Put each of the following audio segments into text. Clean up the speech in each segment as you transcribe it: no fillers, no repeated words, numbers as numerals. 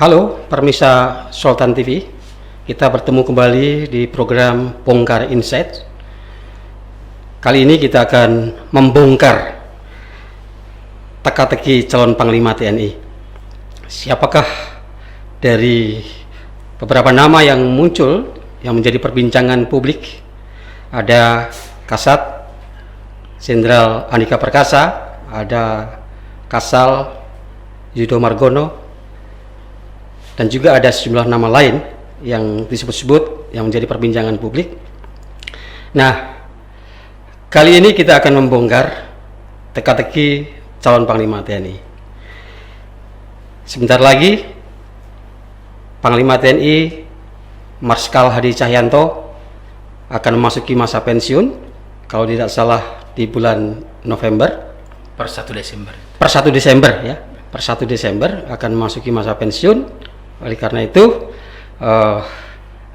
Halo, permisa Sultan TV. Kita bertemu kembali di program Bongkar Insight. Kali ini kita akan membongkar teka-teki calon Panglima TNI. Siapakah dari beberapa nama yang muncul yang menjadi perbincangan publik? Ada Kasat Jenderal Andika Perkasa, ada Kasal Yudo Margono, dan juga ada sejumlah nama lain yang disebut-sebut yang menjadi perbincangan publik. Nah, kali ini kita akan membongkar teka-teki calon Panglima TNI. Sebentar lagi Panglima TNI Marskal Hadi Cahyanto akan memasuki masa pensiun, kalau tidak salah di bulan November. Per 1 Desember. Per 1 Desember ya. Per 1 Desember akan memasuki masa pensiun. Oleh karena itu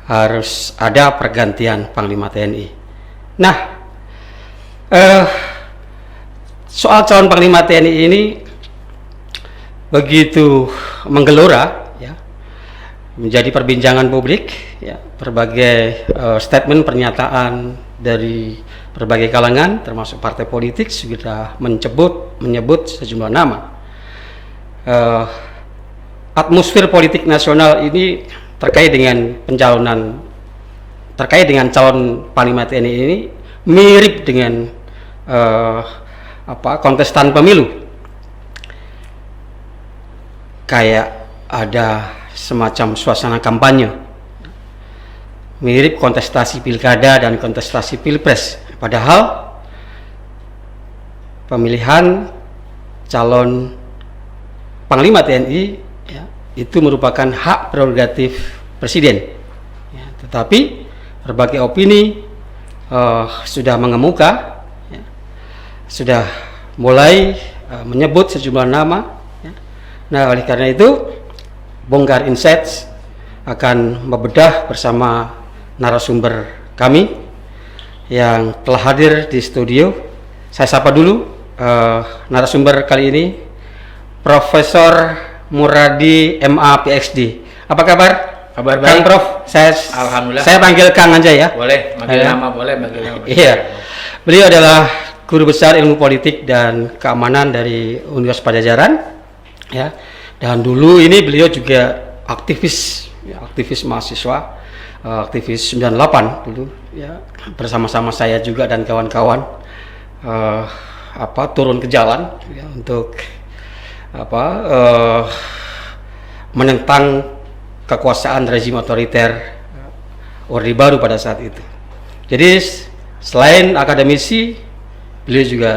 harus ada pergantian Panglima TNI. Nah, soal calon Panglima TNI ini begitu menggelora, ya, menjadi perbincangan publik, ya, berbagai statement pernyataan dari berbagai kalangan, termasuk partai politik sudah menyebut sejumlah nama. Atmosfer politik nasional ini terkait dengan calon Panglima TNI ini mirip dengan kontestan pemilu. Kayak ada semacam suasana kampanye, mirip kontestasi pilkada dan kontestasi pilpres. Padahal pemilihan calon Panglima TNI itu merupakan hak prerogatif Presiden, ya, tetapi berbagai opini sudah mengemuka, ya, sudah mulai menyebut sejumlah nama, ya. Nah, oleh karena itu Bongkar Insights akan membedah bersama narasumber kami yang telah hadir di studio. Saya sapa dulu narasumber kali ini, Profesor Muradi MA PhD. Apa kabar? Kabar baik. Kang Prof, Alhamdulillah. Saya panggil Kang aja ya. Boleh, manggil nama boleh, manggil nama. Iya. Beliau adalah Guru Besar Ilmu Politik dan Keamanan dari Universitas Padjadjaran, ya. Dan dulu ini beliau juga aktivis, ya, aktivis mahasiswa, aktivis 98 dulu, ya, bersama-sama saya juga dan kawan-kawan turun ke jalan, ya, untuk menentang kekuasaan rezim otoriter Orde Baru pada saat itu. Jadi selain akademisi, beliau juga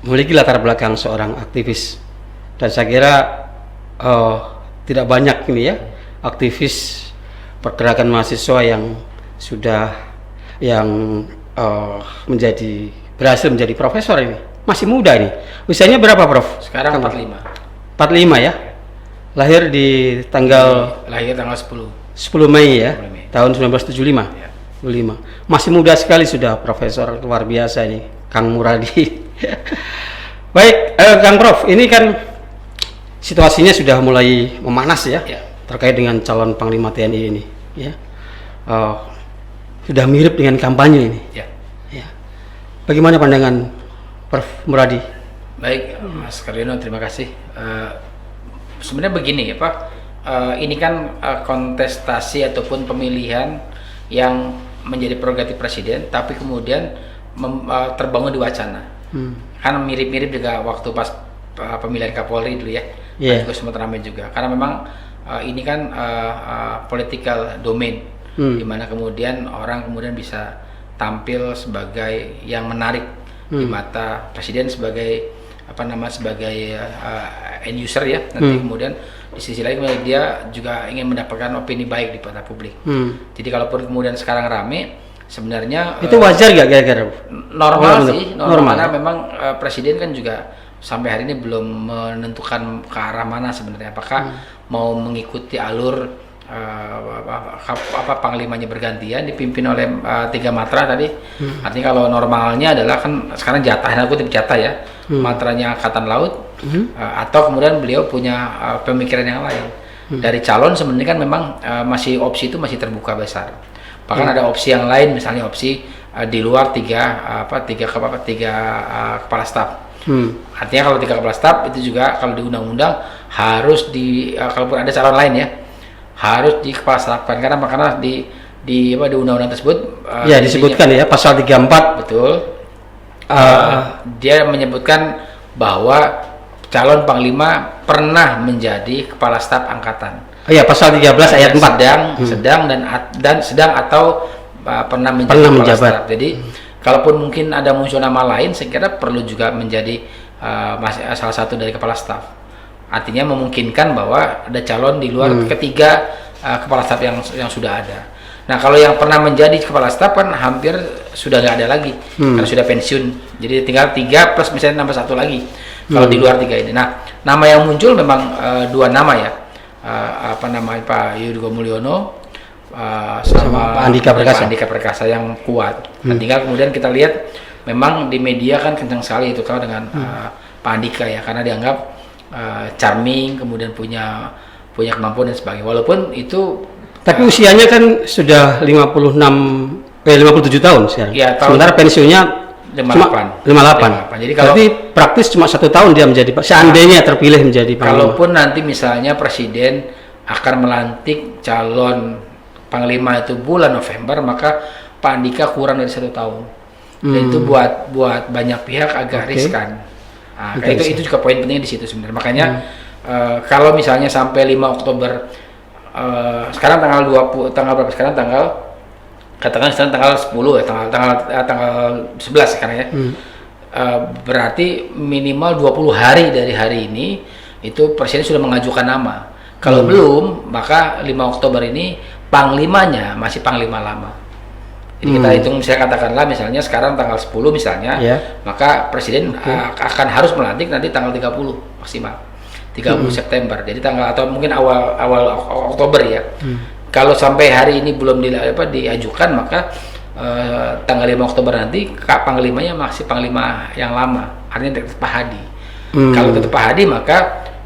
memiliki latar belakang seorang aktivis, dan saya kira tidak banyak ini ya aktivis pergerakan mahasiswa yang berhasil menjadi profesor ini. Masih muda ini. Usianya berapa, Prof? Sekarang 45. 45 ya. Lahir di tanggal 10 Mei ya. 10 Mei. Tahun 1975. Ya. 75. Masih muda sekali sudah profesor, luar biasa ini, Kang Muradi. Baik, Kang Prof, ini kan situasinya sudah mulai memanas ya, Ya. terkait dengan calon Panglima TNI ini, ya. Sudah mirip dengan kampanye ini. Ya. Ya. Bagaimana pandangan Prof Muradi? Baik, Mas Karyono, terima kasih. Sebenarnya begini ya Pak, ini kan kontestasi ataupun pemilihan yang menjadi prerogatif Presiden, tapi kemudian terbangun di wacana. Kan mirip-mirip juga waktu pas pemilihan Kapolri dulu ya, juga sempat ramai juga. Karena memang ini kan political domain, di mana kemudian orang kemudian bisa tampil sebagai yang menarik di mata Presiden sebagai end user ya. Nanti kemudian di sisi lain dia juga ingin mendapatkan opini baik di mata publik. Jadi kalaupun kemudian sekarang rame, sebenarnya itu wajar gak kira-kira? normal sih, normal. Karena memang Presiden kan juga sampai hari ini belum menentukan ke arah mana sebenarnya, apakah mau mengikuti alur panglimanya bergantian dipimpin oleh 3 matra tadi. Artinya kalau normalnya adalah kan sekarang jatahnya, aku jatah ya, matranya Angkatan Laut, atau kemudian beliau punya pemikiran yang lain. dari calon sebenarnya kan memang masih opsi itu masih terbuka besar. Bahkan ada opsi yang lain, misalnya opsi di luar tiga kepala staf. Artinya kalau 3 kepala staf itu juga kalau di undang-undang harus kalaupun ada calon lain ya harus di kepala staf kan, karena di undang-undang tersebut ya disebutkan ya pasal 34 betul. Dia menyebutkan bahwa calon panglima pernah menjadi kepala staf angkatan. Iya, pasal 13 ayat 4. Sedang atau pernah menjadi kepala staf. Jadi kalaupun mungkin ada muncul nama lain, saya kira perlu juga menjadi salah satu dari kepala staf. Artinya memungkinkan bahwa ada calon di luar ketiga kepala staf yang sudah ada. Nah, kalau yang pernah menjadi kepala staf kan hampir sudah nggak ada lagi karena sudah pensiun. Jadi tinggal 3 plus misalnya nambah 1 lagi kalau di luar 3 ini. Nah, nama yang muncul memang 2 nama ya. Pak Yudo Mulyono sama Pak Andika Perkasa yang kuat. Nah, tinggal kemudian kita lihat memang di media kan kencang sekali itu kalau dengan Pak Andika ya, karena dianggap charming, kemudian punya kemampuan dan sebagainya. Walaupun itu tapi usianya kan sudah 57 tahun sekarang. Ya, sementara pensiunnya 58. Jadi berarti praktis cuma 1 tahun dia menjadi seandainya terpilih menjadi panglima. Kalaupun nanti misalnya presiden akan melantik calon panglima itu bulan November, maka Pak Andika kurang dari 1 tahun. Dan itu buat banyak pihak agak riskan. Nah, itu juga poin penting di situ sebenarnya. Makanya kalau misalnya sampai 5 Oktober sekarang tanggal berapa sekarang? Katakan sekarang tanggal 10 ya, tanggal 11 sekarang ya. Berarti minimal 20 hari dari hari ini itu presiden sudah mengajukan nama. Kalau belum, maka 5 Oktober ini panglimanya masih panglima lama. Jadi kita hitung misalnya sekarang tanggal 10 misalnya, maka presiden akan harus melantik nanti tanggal 30 maksimal. 30 September. Jadi atau mungkin awal Oktober ya. Kalau sampai hari ini belum diajukan, maka tanggal 5 Oktober nanti panglimanya masih panglima yang lama. Artinya tetap Pak Hadi. Kalau tetap Pak Hadi, maka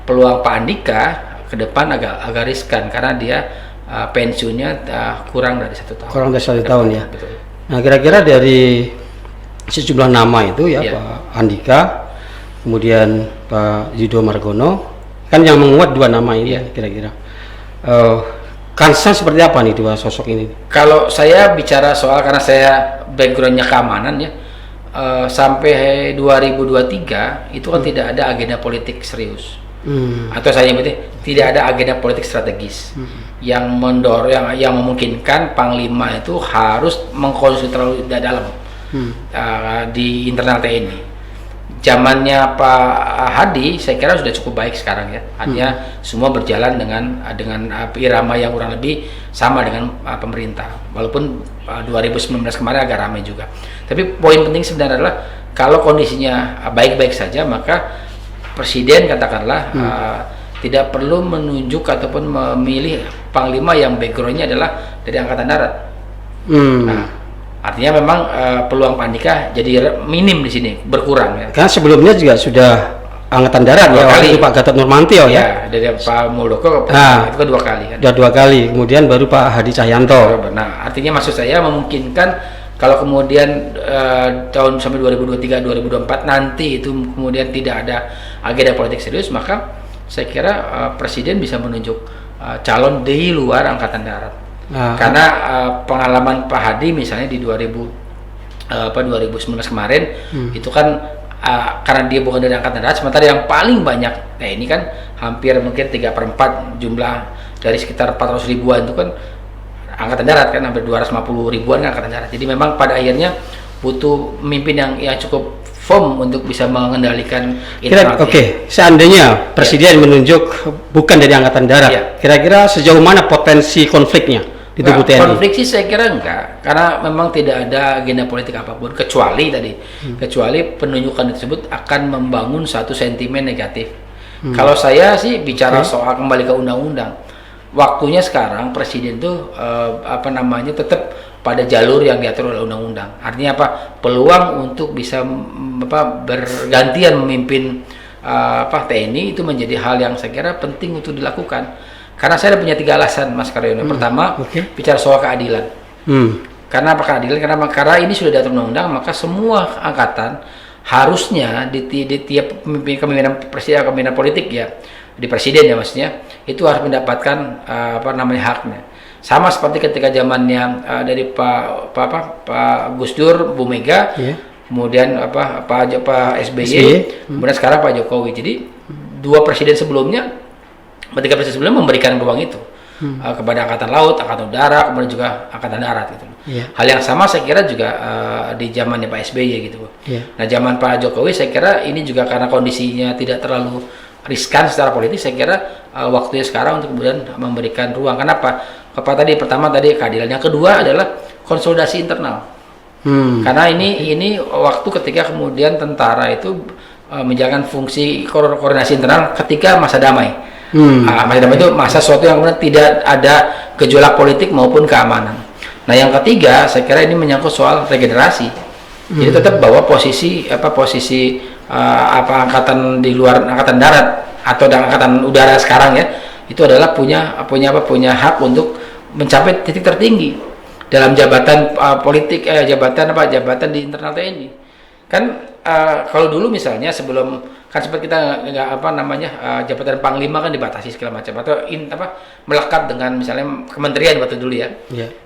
peluang Pak Andika ke depan agak riskan karena dia pensiunnya kurang dari 1 tahun. Kurang dari 1 tahun ya. Betul. Nah, kira-kira dari sejumlah nama itu ya, Pak Andika, kemudian Pak Yudo Margono, kan yang menguat 2 nama ini kira-kira. Kansnya seperti apa nih 2 sosok ini? Kalau saya bicara soal, karena saya backgroundnya keamanan ya, sampai 2023 itu kan tidak ada agenda politik serius. Atau saya nyebutnya tidak ada agenda politik strategis yang mendorong, yang memungkinkan panglima itu harus mengkonsumsi terlalu dalam di internal TNI. Zamannya Pak Hadi saya kira sudah cukup baik sekarang ya. Artinya semua berjalan dengan irama yang kurang lebih sama dengan pemerintah. Walaupun 2019 kemarin agak ramai juga. Tapi poin penting sebenarnya adalah kalau kondisinya baik-baik saja, maka presiden katakanlah tidak perlu menunjuk ataupun memilih panglima yang backgroundnya adalah dari Angkatan Darat. Nah, artinya memang peluang Pak Andika jadi minim di sini, berkurang ya. Karena sebelumnya juga sudah Angkatan Darat ya, waktu itu Pak Gatot Nurmantio ya. Dari Pak Muldoko itu kan 2 kali kan. Sudah 2 kali, kemudian baru Pak Hadi Cahyanto. Nah, artinya maksud saya memungkinkan kalau kemudian tahun sampai 2023 2024 nanti itu kemudian tidak ada agenda politik serius, maka saya kira presiden bisa menunjuk calon di luar Angkatan Darat. Karena pengalaman Pak Hadi misalnya di 2019 kemarin itu kan karena dia bukan dari Angkatan Darat, sementara yang paling banyak ini kan hampir mungkin 3/4 jumlah dari sekitar 400 ribuan itu kan Angkatan Darat, kan hampir 250 ribuan kan Angkatan Darat. Jadi memang pada akhirnya butuh pemimpin yang cukup firm untuk bisa mengendalikan internal. Oke, seandainya presiden menunjuk bukan dari Angkatan Darat, kira-kira sejauh mana potensi konfliknya di tubuh TNI? Konflik sih saya kira enggak, karena memang tidak ada agenda politik apapun, kecuali penunjukan tersebut akan membangun satu sentimen negatif. Kalau saya sih bicara soal kembali ke undang-undang, waktunya sekarang presiden tuh tetap pada jalur yang diatur oleh undang-undang. Artinya apa? Peluang untuk bisa bergantian memimpin TNI itu menjadi hal yang saya kira penting untuk dilakukan. Karena saya ada punya 3 alasan, Mas Karyono. Pertama, bicara soal keadilan. Karena apa keadilan? Karena ini sudah diatur undang-undang, maka semua angkatan harusnya di tiap kepemimpinan politik ya, di presiden ya maksudnya, itu harus mendapatkan haknya. Sama seperti ketika zamannya dari Pak Gus Dur, Bu Mega, kemudian Pak SBY, kemudian sekarang Pak Jokowi. Jadi 2 presiden sebelumnya, 3 presiden sebelumnya memberikan ruang itu kepada angkatan laut, angkatan udara, kemudian juga angkatan darat gitu. Hal yang sama saya kira juga di zamannya Pak SBY gitu. Nah, zaman Pak Jokowi saya kira ini juga karena kondisinya tidak terlalu riskan secara politik, saya kira waktunya sekarang untuk kemudian memberikan ruang. Kenapa? Pertama tadi keadilan, yang kedua adalah konsolidasi internal. Karena ini waktu ketika kemudian tentara itu menjalankan fungsi koordinasi internal ketika masa damai. Masa damai itu masa suatu yang kemudian tidak ada gejolak politik maupun keamanan. Nah, yang ketiga saya kira ini menyangkut soal regenerasi. Jadi tetap bahwa posisi angkatan di luar angkatan darat atau angkatan udara sekarang ya, itu adalah punya hak untuk mencapai titik tertinggi dalam jabatan politik, jabatan di internal TNI. Kan kalau dulu misalnya sebelum kan sempat kita jabatan panglima kan dibatasi segala macam atau melekat dengan misalnya kementerian waktu dulu ya.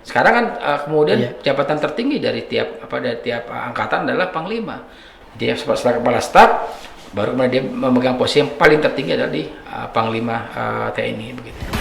Sekarang kan kemudian jabatan tertinggi dari tiap angkatan adalah panglima. Dia setelah kepala staf, baru kemudian dia memegang posisi yang paling tertinggi adalah di panglima TNI begitu.